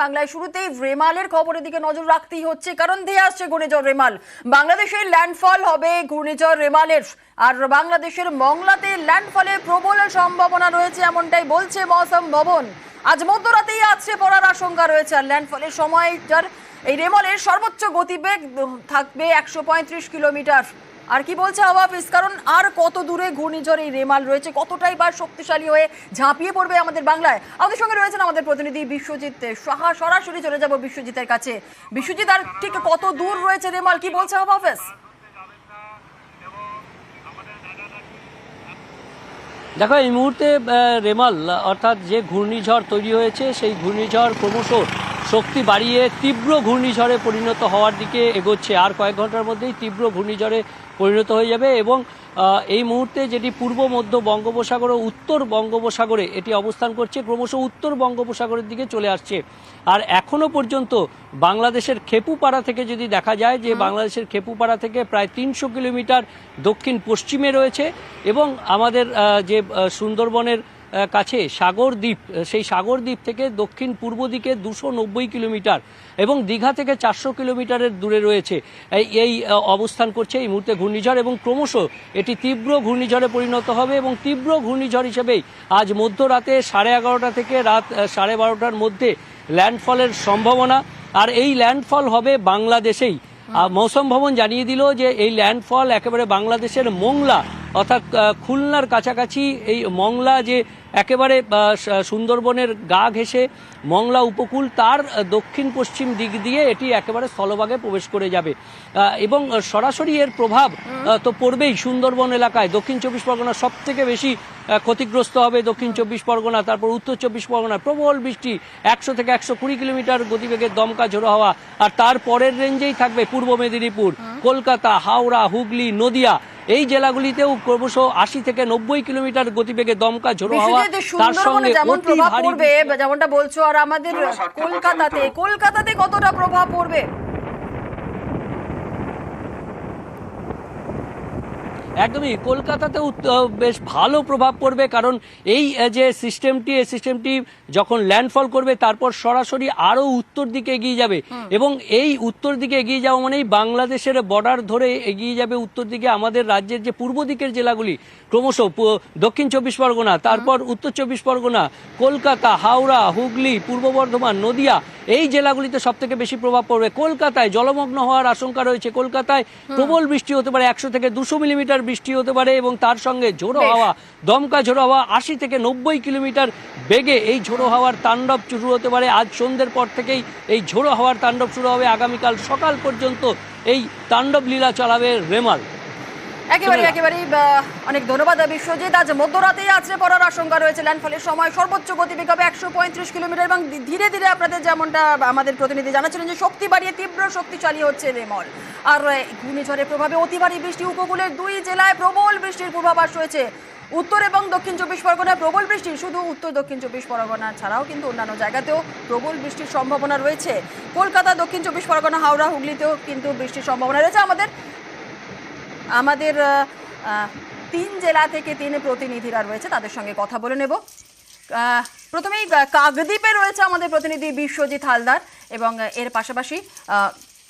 বাংলায় শুরুতেই রেমালের খবরের দিকে নজর রাখতেই হচ্ছে, কারণ ধেয়ে আসছে ঘূর্ণিঝড় রেমাল। বাংলাদেশের ল্যান্ডফল হবে ঘূর্ণিঝড় রেমালের, আর বাংলাদেশের মংলাতে ল্যান্ডফলের প্রবল সম্ভাবনা রয়েছে, এমনটাই বলছে মৌসুম ভবন। আজ মধ্যরাতেই আছড়ে পড়ার আশঙ্কা রয়েছে। আর ল্যান্ডফলের সময় এই রেমালের সর্বোচ্চ গতিবেগ থাকবে 135 কিলোমিটার। আর কি বলছে হাওয়া অফিস, কারণ আর কত দূরে ঘূর্ণিঝড় এই রেমাল রয়েছে, কতটাই বা শক্তিশালী হয়ে ঝাঁপিয়ে পড়বে আমাদের বাংলায়। আমাদের সঙ্গে রয়েছেন আমাদের প্রতিনিধি বিশ্বজিৎ সাহা। সরাসরি চলে যাব বিশ্বজিতের কাছে। বিশ্বজিৎ, আর ঠিক কত দূর রয়েছে রেমাল, কি বলছে হাওয়া অফিস? দেখো, এই মুহূর্তে রেমাল অর্থাৎ যে ঘূর্ণিঝড় তৈরি হয়েছে সেই ঘূর্ণিঝড় ক্রমশ শক্তি বাড়িয়ে তীব্র ঘূর্ণিঝড়ে পরিণত হওয়ার দিকে এগোচ্ছে। আর কয়েক ঘন্টার মধ্যেই তীব্র ঘূর্ণিঝড়ে পরিণত হয়ে যাবে এবং এই মুহূর্তে যেটি পূর্ব মধ্য বঙ্গোপসাগর ও উত্তর বঙ্গোপসাগরে এটি অবস্থান করছে, ক্রমশ উত্তর বঙ্গোপসাগরের দিকে চলে আসছে। আর এখনও পর্যন্ত বাংলাদেশের খেপুপাড়া থেকে যদি দেখা যায়, যে বাংলাদেশের খেপুপাড়া থেকে প্রায় 300 কিলোমিটার দক্ষিণ পশ্চিমে রয়েছে এবং আমাদের যে সুন্দরবনের কাছে সাগরদ্বীপ, সেই সাগরদ্বীপ থেকে দক্ষিণ পূর্ব দিকে 290 কিলোমিটার এবং দীঘা থেকে 400 কিলোমিটারের দূরে রয়েছে এই অবস্থান করছে এই মুহূর্তে ঘূর্ণিঝড়। এবং ক্রমশ এটি তীব্র ঘূর্ণিঝড়ে পরিণত হবে এবং তীব্র ঘূর্ণিঝড় হিসেবেই আজ মধ্যরাতে 11:30 থেকে রাত 12:30টার মধ্যে ল্যান্ডফলের সম্ভাবনা। আর এই ল্যান্ডফল হবে বাংলাদেশেই। মৌসুম ভবন জানিয়ে দিল যে এই ল্যান্ডফল একেবারে বাংলাদেশের মংলা অর্থাৎ খুলনার কাছাকাছি। এই মংলা যে একেবারে সুন্দরবনের গা ঘেঁষে মংলা উপকূল, তার দক্ষিণ পশ্চিম দিক দিয়ে এটি একেবারে স্থলভাগে প্রবেশ করে যাবে এবং সরাসরি এর প্রভাব তো পড়বেই সুন্দরবন এলাকায়। দক্ষিণ 24 পরগনা সব থেকে বেশি ক্ষতিগ্রস্ত হবে, দক্ষিণ 24 পরগনা, তারপর উত্তর 24 পরগনা প্রবল বৃষ্টি, 100 থেকে 120 কিলোমিটার গতিবেগের দমকা ঝোড়ো হাওয়া। আর তার পরের রেঞ্জেই থাকবে পূর্ব মেদিনীপুর, কলকাতা, হাওড়া, হুগলি, নদিয়া, এই জেলাগুলিতেও ক্রমশ 80 থেকে 90 কিলোমিটার গতিবেগে দমকা ঝোড়ো হাওয়া, তার সঙ্গে অতি ভারী পড়বে যেমনটা বলছো। আর আমাদের কলকাতাতে কতটা প্রভাব পড়বে? একদমই, কলকাতাতেও বেশ ভালো প্রভাব পড়বে, কারণ এই যে সিস্টেমটি যখন ল্যান্ডফল করবে তারপর সরাসরি আরও উত্তর দিকে এগিয়ে যাবে এবং এই উত্তর দিকে এগিয়ে যাওয়া মানেই বাংলাদেশের বর্ডার ধরে এগিয়ে যাবে উত্তর দিকে। আমাদের রাজ্যের যে পূর্ব দিকের জেলাগুলি ক্রমশ দক্ষিণ 24 পরগনা, তারপর উত্তর 24 পরগনা, কলকাতা, হাওড়া, হুগলি, পূর্ব বর্ধমান, নদিয়া, এই জেলাগুলিতে সব থেকে বেশি প্রভাব পড়বে। কলকাতায় জলমগ্ন হওয়ার আশঙ্কা রয়েছে। কলকাতায় প্রবল বৃষ্টি হতে পারে, 100 থেকে 200 মিলিমিটার বৃষ্টি হতে পারে এবং তার সঙ্গে ঝোড়ো হাওয়া, দমকা ঝোড়ো হাওয়া 80 থেকে 90 কিলোমিটার বেগে এই ঝোড়ো হাওয়ার তাণ্ডব শুরু হতে পারে। আজ সন্ধ্যের পর থেকেই এই ঝোড়ো হাওয়ার তাণ্ডব শুরু হবে, আগামীকাল সকাল পর্যন্ত এই তাণ্ডব লীলা চালাবে রেমাল। একেবারে অনেক ধন্যবাদ বিশ্বজিৎ। আজ মধ্যরাতেই আছড়ে পড়ার আশঙ্কা রয়েছে। ল্যান্ডফলের সময় সর্বোচ্চ গতিবেগ হবে 135 কিলোমিটার এবং ধীরে ধীরে আপনাদের যেমনটা আমাদের প্রতিনিধি জানাচ্ছিলেন যে শক্তি বাড়িয়ে তীব্র শক্তিশালী হচ্ছে রেমাল। আর ঘূর্ণিঝড়ের প্রভাবে অতি ভারী বৃষ্টি, উপকূলের 2 জেলায় প্রবল বৃষ্টির পূর্বাভাস রয়েছে। উত্তর এবং দক্ষিণ 24 পরগনায় প্রবল বৃষ্টি, শুধু উত্তর দক্ষিণ 24 পরগনা ছাড়াও কিন্তু অন্যান্য জায়গাতেও প্রবল বৃষ্টির সম্ভাবনা রয়েছে। কলকাতা, দক্ষিণ 24 পরগনা, হাওড়া, হুগলিতেও কিন্তু বৃষ্টির সম্ভাবনা রয়েছে। আমাদের 3 জেলা থেকে 3 প্রতিনিধিরা রয়েছে, তাদের সঙ্গে কথা বলে নেব। প্রথমেই কাকদ্বীপে রয়েছে আমাদের প্রতিনিধি বিশ্বজিৎ হালদার এবং এর পাশাপাশি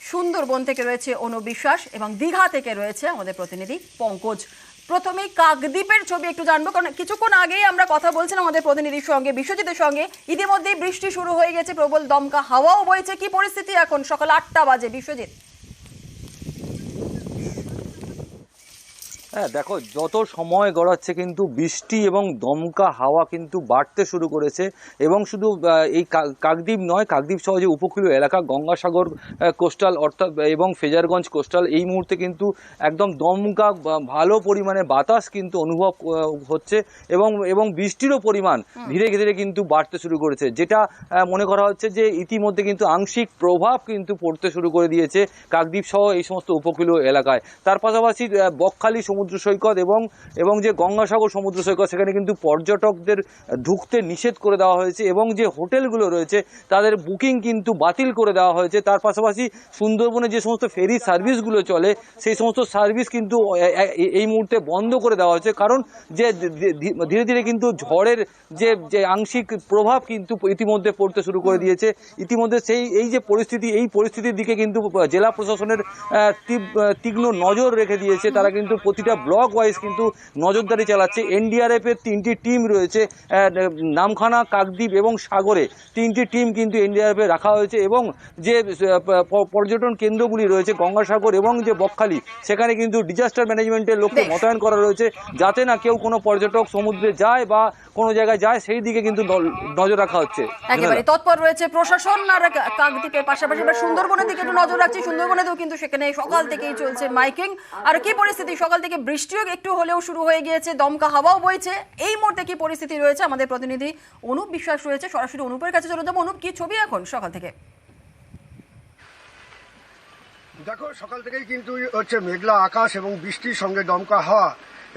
সুন্দরবন থেকে রয়েছে অনু বিশ্বাস এবং দীঘা থেকে রয়েছে আমাদের প্রতিনিধি পঙ্কজ। প্রথমেই কাকদ্বীপের ছবি একটু জানবো, কারণ কিছুক্ষণ আগেই আমরা কথা বলছিলাম আমাদের প্রতিনিধির সঙ্গে, বিশ্বজিতের সঙ্গে। ইতিমধ্যেই বৃষ্টি শুরু হয়ে গেছে, প্রবল দমকা হাওয়াও বইছে। কি পরিস্থিতি এখন সকাল 8টা বাজে, বিশ্বজিৎ? হ্যাঁ দেখো, যত সময় গড়াচ্ছে কিন্তু বৃষ্টি এবং দমকা হাওয়া কিন্তু বাড়তে শুরু করেছে এবং শুধু এই কাকদ্বীপ নয়, কাকদ্বীপ সহ যে উপকূলীয় এলাকা গঙ্গাসাগর কোস্টাল অর্থাৎ এবং ফ্রেজারগঞ্জ কোস্টাল, এই মুহূর্তে কিন্তু একদম দমকা ভালো পরিমাণে বাতাস কিন্তু অনুভব হচ্ছে এবং বৃষ্টিরও পরিমাণ ধীরে ধীরে কিন্তু বাড়তে শুরু করেছে, যেটা মনে করা হচ্ছে যে ইতিমধ্যে কিন্তু আংশিক প্রভাব কিন্তু পড়তে শুরু করে দিয়েছে কাকদ্বীপ সহ এই সমস্ত উপকূলীয় এলাকায়। তার পাশাপাশি বকখালি সমুদ্র সৈকত এবং যে গঙ্গাসাগর সমুদ্র সৈকত সেখানে কিন্তু পর্যটকদের ঢুকতে নিষেধ করে দেওয়া হয়েছে এবং যে হোটেলগুলো রয়েছে তাদের বুকিং কিন্তু বাতিল করে দেওয়া হয়েছে। তার পাশাপাশি সুন্দরবনে যে সমস্ত ফেরি সার্ভিসগুলো চলে সেই সমস্ত সার্ভিস কিন্তু এই মুহূর্তে বন্ধ করে দেওয়া হয়েছে, কারণ যে ধীরে ধীরে কিন্তু ঝড়ের যে আংশিক প্রভাব কিন্তু ইতিমধ্যে পড়তে শুরু করে দিয়েছে। ইতিমধ্যে এই যে পরিস্থিতির দিকে কিন্তু জেলা প্রশাসনের তীক্ষ্ণ নজর রেখে দিয়েছে। তারা কিন্তু প্রতিটা ব্লক ওয়াইজ কিন্তু নজরদারি চালাচ্ছে। এনডিআরএফ এর 3টি টিম রয়েছে, নামখানা, কাকদ্বীপ এবং সাগরে 3টি টিম কিন্তু এনডিআরএফ এ রাখা হয়েছে এবং যে পর্যটন কেন্দ্রগুলি রয়েছে গঙ্গাসাগর এবং যে বকখালি সেখানে কিন্তু ডিজাস্টার ম্যানেজমেন্টের লোককে মোতায়েন করা রয়েছে, যাতে না কেউ কোনো পর্যটক সমুদ্রে যায় বা কোনো জায়গায় যায় সেই দিকে কিন্তু নজর রাখা হচ্ছে। একেবারে তৎপর রয়েছে প্রশাসন। আর কাকদ্বীপের পাশাপাশি আমরা সুন্দরবনের দিকে একটু নজর রাখছি। সুন্দরবনেতেও কিন্তু সেখানে সকাল থেকেই চলছে মাইকিং। আর কি পরিস্থিতি, সকাল থেকে বৃষ্টিও একটু হলেও শুরু হয়ে গিয়েছে, দমকা হাওয়াও বইছে। এই মুহূর্তে কি পরিস্থিতি রয়েছে আমাদের প্রতিনিধি অনুপ বিশ্বাস রয়েছে, সরাসরি অনুপের কাছে চলে যাবো। অনুপ, কি ছবি এখন সকাল থেকে? দেখো, সকাল থেকেই কিন্তু হচ্ছে মেঘলা আকাশ এবং বৃষ্টির সঙ্গে দমকা হাওয়া।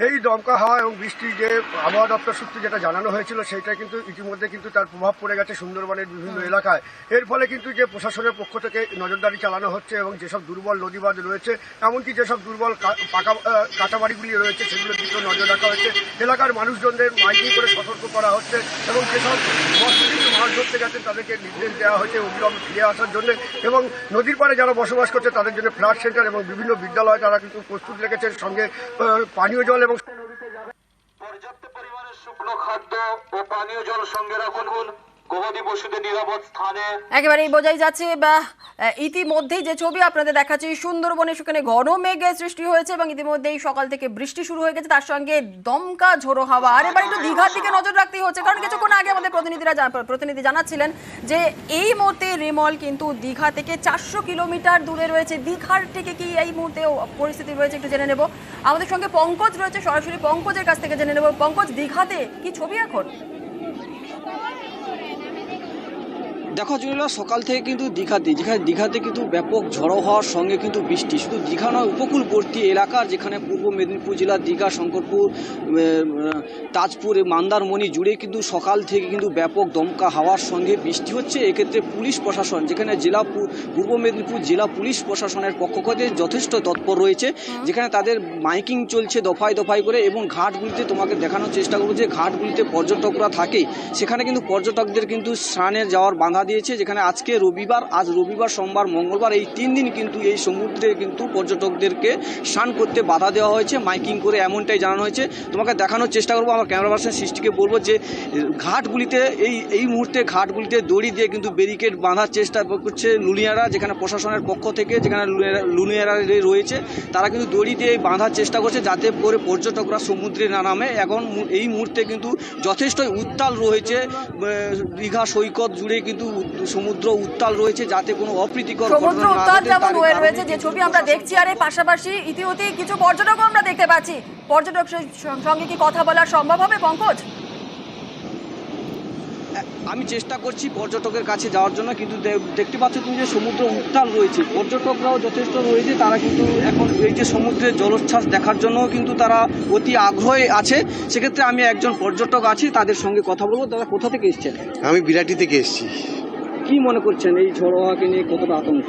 এই দমকা হাওয়া এবং বৃষ্টি যে আবহাওয়া দপ্তর সূত্রে যেটা জানানো হয়েছিল সেটা কিন্তু ইতিমধ্যে কিন্তু তার প্রভাব পড়ে গেছে সুন্দরবনের বিভিন্ন এলাকায়। এর ফলে কিন্তু যে প্রশাসনের পক্ষ থেকে নজরদারি চালানো হচ্ছে এবং যেসব দুর্বল নদীবাঁধ রয়েছে, এমনকি যেসব দুর্বল কাটাবাড়িগুলি রয়েছে সেগুলোর দিকেও নজর রাখা হচ্ছে। এলাকার মানুষজনদের মাইকিং করে সতর্ক করা হচ্ছে এবং যেসব মৎস্যজীবী মাছ ধরতে গেছেন তাদেরকে নির্দেশ দেওয়া হয়েছে অবিলম্বে ফিরে আসার জন্য। এবং নদীর পাড়ে যারা বসবাস করছে তাদের জন্য ফ্লাড সেন্টার এবং বিভিন্ন বিদ্যালয় তারা কিন্তু প্রস্তুত রেখেছেন, সঙ্গে পানীয় জল এবং পর্যাপ্ত পরিমাণে শুকনো খাদ্য ও পানীয় জল সঙ্গে রাখুন। গবাদি পশুদের নিরাপদ স্থানে একেবারেই বোঝাই যাচ্ছে বা ইতিমধ্যেই যে ছবি আপনাদের দেখাচ্ছি, সুন্দরবনে সেখানে ঘন মেঘের সৃষ্টি হয়েছে এবং ইতিমধ্যেই সকাল থেকে বৃষ্টি শুরু হয়ে গেছে, তার সঙ্গে দমকা ঝোড়ো হাওয়া। আর এবার একটু দীঘার দিকে নজর রাখতেই হচ্ছে, কারণ কিছুক্ষণ আগে আমাদের প্রতিনিধি জানাচ্ছিলেন যে এই মুহূর্তে রেমল কিন্তু দীঘা থেকে 400 কিলোমিটার দূরে রয়েছে। দীঘার থেকে কি এই মুহূর্তে পরিস্থিতি রয়েছে একটু জেনে নেব। আমাদের সঙ্গে পঙ্কজ রয়েছে, সরাসরি পঙ্কজের কাছ থেকে জেনে নেব। পঙ্কজ, দীঘাতে কি ছবি এখন? দেখো জুনিলা, সকাল থেকে কিন্তু দীঘাতে কিন্তু ব্যাপক ঝড়ো হওয়ার সঙ্গে কিন্তু বৃষ্টি। শুধু দীঘা নয়, উপকূলবর্তী এলাকার যেখানে পূর্ব মেদিনীপুর জেলার দীঘা, শঙ্করপুর, তাজপুর, মন্দারমণি জুড়ে কিন্তু সকাল থেকে কিন্তু ব্যাপক দমকা হাওয়ার সঙ্গে বৃষ্টি হচ্ছে। এক্ষেত্রে পুলিশ প্রশাসন, যেখানে পূর্ব মেদিনীপুর জেলা পুলিশ প্রশাসনের পক্ষ থেকে যথেষ্ট তৎপর রয়েছে, যেখানে তাদের মাইকিং চলছে দফায় দফায় করে। এবং ঘাটগুলিতে তোমাকে দেখানোর চেষ্টা করবো যে ঘাটগুলিতে পর্যটকরা থাকে, সেখানে কিন্তু পর্যটকদের কিন্তু স্নানে যাওয়ার বাধা দিয়েছে। যেখানে আজ রবিবার, সোমবার, মঙ্গলবার এই 3 দিন কিন্তু এই সমুদ্রে কিন্তু পর্যটকদেরকে স্নান করতে বাধা দেওয়া হয়েছে মাইকিং করে, এমনটাই জানানো হয়েছে। তোমাকে দেখানোর চেষ্টা করবো, আমার ক্যামেরা পার্সন সৃষ্টিকে বলবো যে ঘাটগুলিতে এই মুহূর্তে ঘাটগুলিতে দড়ি দিয়ে কিন্তু ব্যারিকেড বাঁধার চেষ্টা করছে লুনিয়ারা, যেখানে প্রশাসনের পক্ষ থেকে যেখানে লুনিয়ারা রয়েছে তারা কিন্তু দড়ি দিয়ে বাঁধার চেষ্টা করছে যাতে করে পর্যটকরা সমুদ্রে না নামে। এখন এই মুহূর্তে কিন্তু যথেষ্টই উত্তাল রয়েছে, দীঘা সৈকত জুড়ে কিন্তু সমুদ্র উত্তাল রয়েছে, যাতে কোনো অপ্রীতিকর সমুদ্র উত্তাল যেমন হয়ে রয়েছে, যে ছবি আমরা দেখছি। আর এর পাশাপাশি ইতিমধ্যেই কিছু পর্যটকও আমরা দেখতে পাচ্ছি। পর্যটকদের সঙ্গে কি কথা বলা সম্ভব হবে পঙ্কজ? আমি চেষ্টা করছি পর্যটকের কাছে যাওয়ার জন্য, কিন্তু দেখতে পাচ্ছ তুমি যে সমুদ্র উত্তাল রয়েছে, পর্যটকরাও যথেষ্ট রয়েছে। তারা কিন্তু এখন এই যে সমুদ্রের জলোচ্ছ্বাস দেখার জন্য কিন্তু তারা অতি আগ্রহে আছে। সেক্ষেত্রে আমি একজন পর্যটক আছি, তাদের সঙ্গে কথা বলবো। তারা কোথা থেকে এসছেন? আমি বিরাটি থেকে এসেছি। কি মনে করছেন এই ঝড়ো হাওয়াকে নিয়ে, কতটা আতঙ্ক?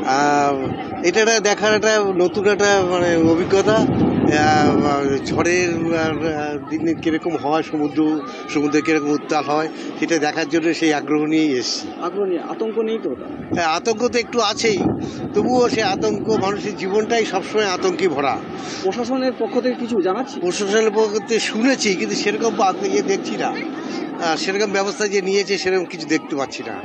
এটা দেখার একটা নতুন একটা অভিজ্ঞতা। ঝড়ের দিনে কীরকম হয়, সমুদ্রে কীরকম উত্তাল হয় সেটা দেখার জন্য সেই আগ্রহ নিয়েই এসেছি। আগ্রহ নিয়ে, আতঙ্ক নেই তো? হ্যাঁ, আতঙ্ক তো একটু আছেই, তবুও সেই আতঙ্ক, মানুষের জীবনটাই সবসময় আতঙ্কে ভরা। প্রশাসনের পক্ষ থেকে কিছু জানাচ্ছি? প্রশাসনের পক্ষ থেকে শুনেছি, কিন্তু সেরকম দেখছি না, সেরকম ব্যবস্থা যে নিয়েছে সেরকম কিছু দেখতে পাচ্ছি না।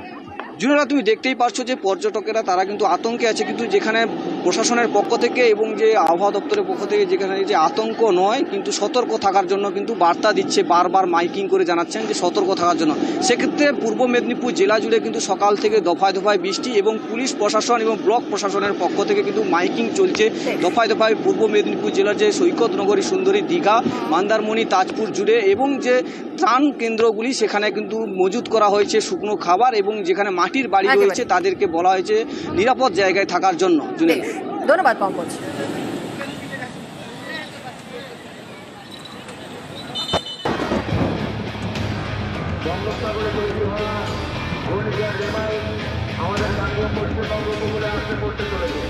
জুনেরা, তুমি দেখতেই পারছো যে পর্যটকেরা তারা কিন্তু আতঙ্কে আছে, কিন্তু যেখানে প্রশাসনের পক্ষ থেকে এবং যে আবহাওয়া দপ্তরের পক্ষ থেকে যেখানে যে আতঙ্ক নয়, কিন্তু সতর্ক থাকার জন্য কিন্তু বার্তা দিচ্ছে, বারবার মাইকিং করে জানাচ্ছেন যে সতর্ক থাকার জন্য। সেক্ষেত্রে পূর্ব মেদিনীপুর জেলা জুড়ে কিন্তু সকাল থেকে দফায় দফায় বৃষ্টি এবং পুলিশ প্রশাসন এবং ব্লক প্রশাসনের পক্ষ থেকে কিন্তু মাইকিং চলছে দফায় দফায় পূর্ব মেদিনীপুর জেলার যে সৈকত নগরী সুন্দরী, দীঘা, মন্দারমণি, তাজপুর জুড়ে। এবং যে ত্রাণ কেন্দ্রগুলি সেখানে কিন্তু মজুত করা হয়েছে শুকনো খাবার, এবং যেখানে মাটির বাড়ি রয়েছে তাদেরকে বলা হয়েছে নিরাপদ জায়গায় থাকার জন্য। ধন্যবাদ পঙ্কজ। বঙ্গোপসাগরে তৈরি হওয়া ঘূর্ণিঝড় রেমাল আমাদের স্থানীয় পশ্চিমবঙ্গ উপকূলে আসতে পড়তে চলেছে।